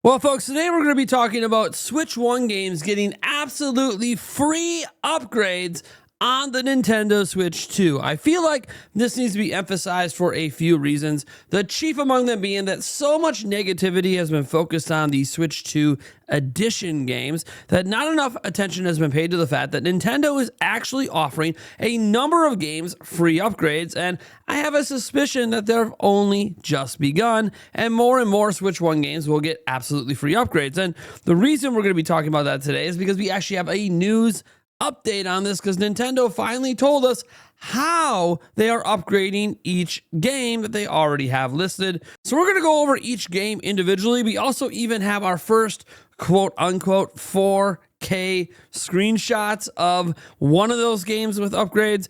Well, folks, today we're going to be talking about Switch 1 games getting absolutely free upgrades on the Nintendo Switch 2. I feel like this needs to be emphasized for a few reasons. The chief among them being that so much negativity has been focused on the Switch 2 edition games that not enough attention has been paid to the fact that Nintendo is actually offering a number of games free upgrades, and I have a suspicion that they've only just begun, and more Switch 1 games will get absolutely free upgrades. And the reason we're going to be talking about that today is because we actually have a news update on this, because Nintendo finally told us how they are upgrading each game that they already have listed. So we're going to go over each game individually. We also even have our first quote unquote 4K screenshots of one of those games with upgrades.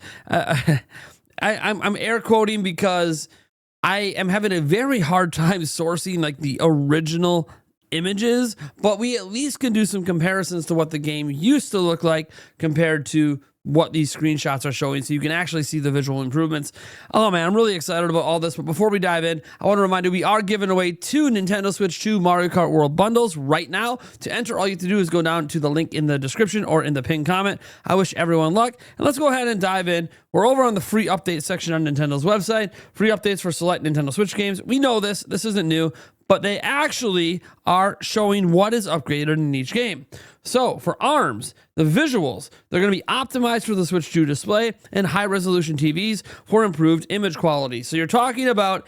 I'm air quoting because I am having a very hard time sourcing like the original images, but we at least can do some comparisons to what the game used to look like compared to what these screenshots are showing, so you can actually see the visual improvements. Oh man, I'm really excited about all this, but before we dive in, I want to remind you we are giving away 2 Nintendo Switch 2 Mario Kart World bundles right now. To enter, all you have to do is go down to the link in the description or in the pinned comment. I wish everyone luck, and let's go ahead and dive in. We're over on the free update section on Nintendo's website. Free updates for select Nintendo Switch games. We know this isn't new, but they actually are showing what is upgraded in each game. So for ARMS, the visuals, they're going to be optimized for the Switch 2 display and high-resolution TVs for improved image quality. So you're talking about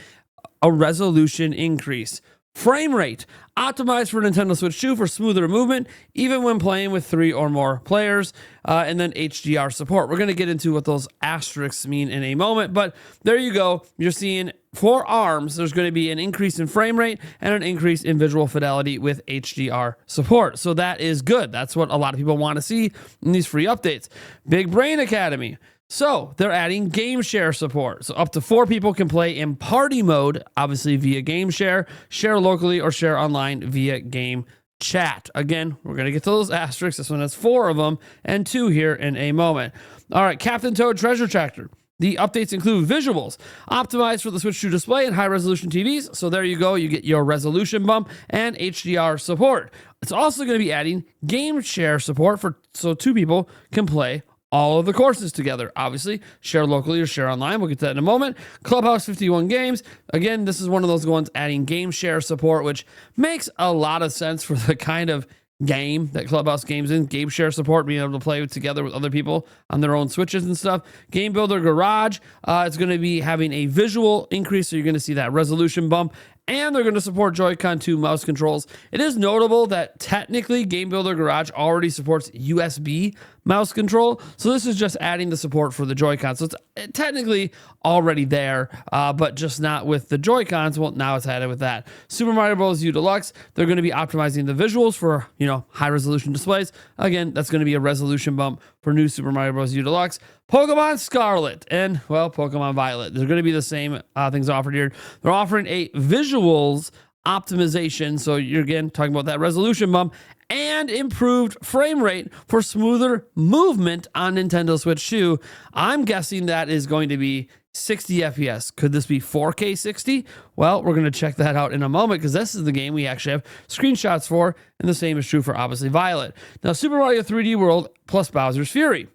a resolution increase. Frame rate, optimized for Nintendo Switch 2 for smoother movement, even when playing with 3 or more players, and then HDR support. We're going to get into what those asterisks mean in a moment, but there you go. You're seeing for ARMS, there's going to be an increase in frame rate and an increase in visual fidelity with HDR support. So that is good. That's what a lot of people want to see in these free updates. Big Brain Academy. So they're adding game share support. So up to 4 people can play in party mode, obviously via game share locally, or share online via game chat. Again, we're going to get to those asterisks. This one has 4 of them and 2 here in a moment. All right, Captain Toad Treasure Tracker. The updates include visuals, optimized for the Switch 2 display and high-resolution TVs. So there you go. You get your resolution bump and HDR support. It's also going to be adding game share support so 2 people can play all of the courses together. Obviously, share locally or share online. We'll get to that in a moment. Clubhouse 51 games. Again, this is one of those ones adding game share support, which makes a lot of sense for the kind of game that Clubhouse games in. Game share support, being able to play together with other people on their own Switches and stuff. Game Builder Garage, it's going to be having a visual increase, so you're going to see that resolution bump. And they're going to support Joy-Con 2 mouse controls. It is notable that technically Game Builder Garage already supports USB mouse control. So this is just adding the support for the Joy-Con. So it's technically already there, but just not with the Joy-Cons. Well, now it's added with that. Super Mario Bros. U Deluxe, they're going to be optimizing the visuals for, high resolution displays. Again, that's going to be a resolution bump for new Super Mario Bros. U Deluxe. Pokemon Scarlet and, Pokemon Violet. They're going to be the same things offered here. They're offering a visuals optimization. So you're, again, talking about that resolution bump and improved frame rate for smoother movement on Nintendo Switch 2. I'm guessing that is going to be 60 FPS. Could this be 4K 60? Well, we're going to check that out in a moment, because this is the game we actually have screenshots for, and the same is true for, obviously, Violet. Now, Super Mario 3D World plus Bowser's Fury.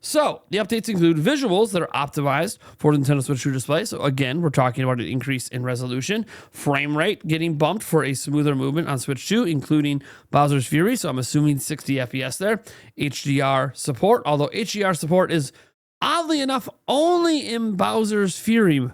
So, the updates include visuals that are optimized for Nintendo Switch 2 display. So, again, we're talking about an increase in resolution. Frame rate getting bumped for a smoother movement on Switch 2, including Bowser's Fury. So, I'm assuming 60 FPS there. HDR support, although HDR support is oddly enough only in Bowser's Fury.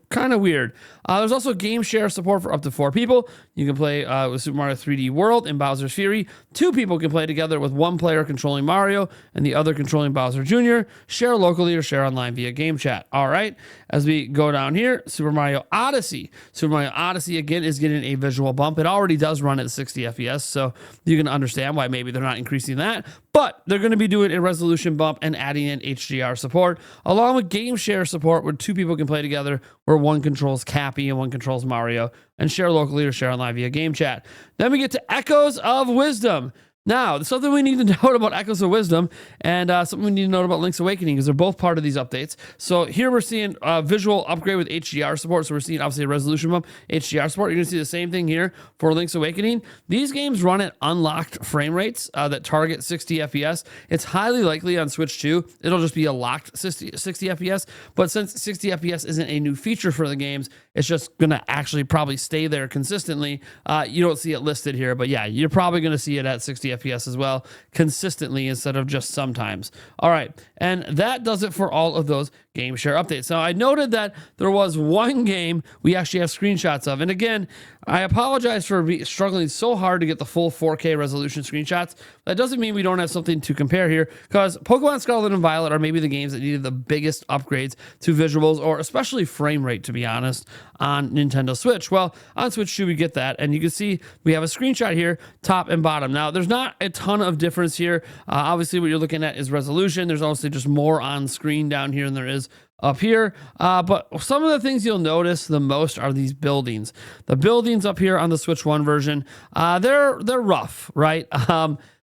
Kind of weird. There's also game share support for up to 4 people. You can play with Super Mario 3D World and Bowser's Fury. 2 people can play together, with 1 player controlling Mario and the other controlling Bowser Jr. Share locally or share online via game chat. All right, as we go down here, Super Mario Odyssey. Super Mario Odyssey, again, is getting a visual bump. It already does run at 60 FPS, so you can understand why maybe they're not increasing that. But they're going to be doing a resolution bump and adding in HDR support, along with game share support, where 2 people can play together, where 1 controls Cappy and 1 controls Mario, and share locally or share online via game chat. Then we get to Echoes of Wisdom. Now, something we need to note about Echoes of Wisdom and something we need to note about Link's Awakening is they're both part of these updates. So here we're seeing a visual upgrade with HDR support. So we're seeing obviously a resolution bump, HDR support. You're going to see the same thing here for Link's Awakening. These games run at unlocked frame rates that target 60 FPS. It's highly likely on Switch 2, it'll just be a locked 60 FPS. But since 60 FPS isn't a new feature for the games, it's just going to actually probably stay there consistently. You don't see it listed here, but yeah, you're probably going to see it at 60 FPS as well, consistently instead of just sometimes. All right, and that does it for all of those game share updates. Now, I noted that there was one game we actually have screenshots of, and again, I apologize for struggling so hard to get the full 4K resolution screenshots. That doesn't mean we don't have something to compare here, because Pokemon Scarlet and Violet are maybe the games that needed the biggest upgrades to visuals, or especially frame rate, to be honest, on Nintendo Switch. Well, on Switch 2, we get that, and you can see we have a screenshot here, top and bottom. Now, there's not a ton of difference here. Obviously, what you're looking at is resolution. There's also just more on screen down here than there is up here. But some of the things you'll notice the most are these buildings. The buildings up here on the Switch 1 version, they're rough, right?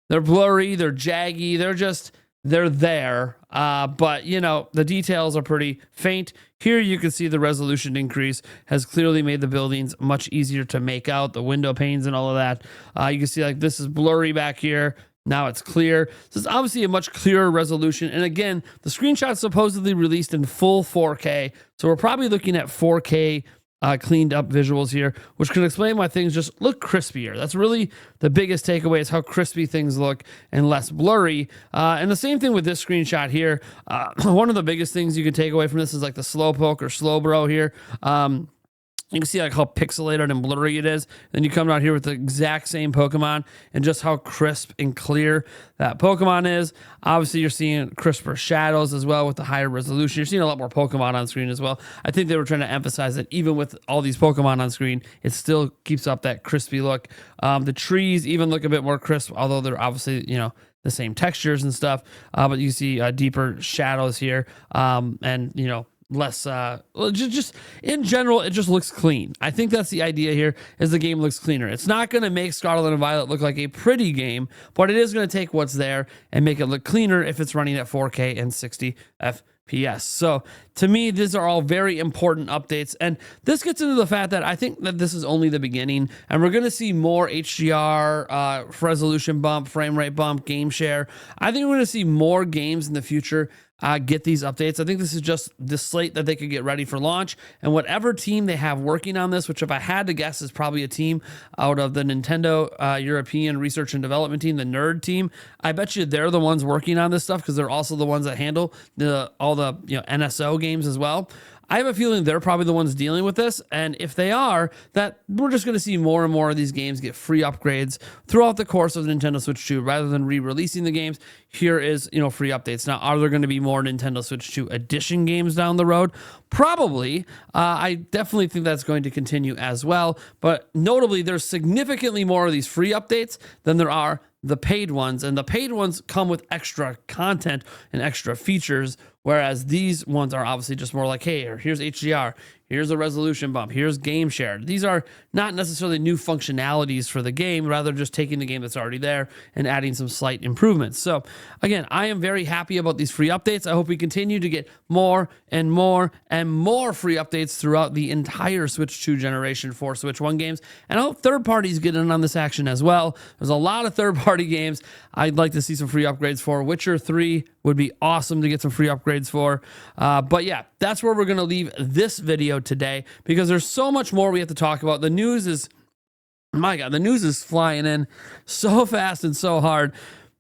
They're blurry, they're jaggy, they're there. But, you know, the details are pretty faint. Here you can see the resolution increase has clearly made the buildings much easier to make out, the window panes and all of that. You can see like this is blurry back here. Now it's clear. So it's obviously a much clearer resolution. And again, the screenshot's supposedly released in full 4K. So we're probably looking at 4K cleaned up visuals here, which can explain why things just look crispier. That's really the biggest takeaway, is how crispy things look and less blurry. And the same thing with this screenshot here. One of the biggest things you can take away from this is like the Slowpoke or Slowbro here. You can see like how pixelated and blurry it is. Then you come down here with the exact same Pokemon and just how crisp and clear that Pokemon is. Obviously, you're seeing crisper shadows as well with the higher resolution. You're seeing a lot more Pokemon on screen as well. I think they were trying to emphasize that even with all these Pokemon on screen, it still keeps up that crispy look. The trees even look a bit more crisp, although they're obviously, you know, the same textures and stuff. But you see deeper shadows here, and, you know, less just in general, it just looks clean. I think that's the idea here, is the game looks cleaner. It's not going to make Scarlet and Violet look like a pretty game, but it is going to take what's there and make it look cleaner if it's running at 4K and 60 FPS. So to me, these are all very important updates, and this gets into the fact that I think that this is only the beginning, and we're going to see more HDR, resolution bump, frame rate bump, game share. I think we're going to see more games in the future get these updates. I think this is just the slate that they could get ready for launch, and whatever team they have working on this, which if I had to guess is probably a team out of the Nintendo European Research and Development team, the NERD team. I bet you they're the ones working on this stuff, because they're also the ones that handle all the NSO games as well. I have a feeling they're probably the ones dealing with this, and if they are, that we're just going to see more and more of these games get free upgrades throughout the course of the Nintendo Switch 2. Rather than re-releasing the games, here is, free updates. Now, are there going to be more Nintendo Switch 2 edition games down the road? Probably. I definitely think that's going to continue as well, but notably, there's significantly more of these free updates than there are the paid ones, and the paid ones come with extra content and extra features, whereas these ones are obviously just more like, hey, here's HDR, here's a resolution bump, here's game share. These are not necessarily new functionalities for the game, rather just taking the game that's already there and adding some slight improvements. So again, I am very happy about these free updates. I hope we continue to get more and more and more free updates throughout the entire Switch 2 generation for Switch 1 games. And I hope third parties get in on this action as well. There's a lot of third party games I'd like to see some free upgrades for. Witcher 3 would be awesome to get some free upgrades for. But yeah, that's where we're going to leave this video today, because there's so much more we have to talk about. The news is, my God, the news is flying in so fast and so hard.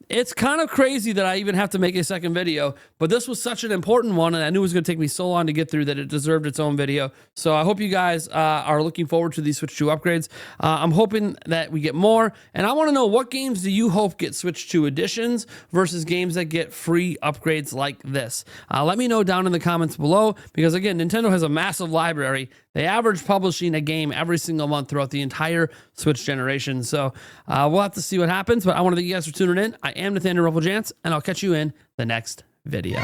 It's kind of crazy that I even have to make a second video, but this was such an important one, and I knew it was going to take me so long to get through that it deserved its own video. So I hope you guys are looking forward to these Switch 2 upgrades. I'm hoping that we get more, and I want to know, what games do you hope get Switch 2 editions versus games that get free upgrades like this? Let me know down in the comments below, because again, Nintendo has a massive library. They average publishing a game every single month throughout the entire Switch generation. So we'll have to see what happens, but I want to thank you guys for tuning in. I am Nathaniel Rufflejance, and I'll catch you in the next video.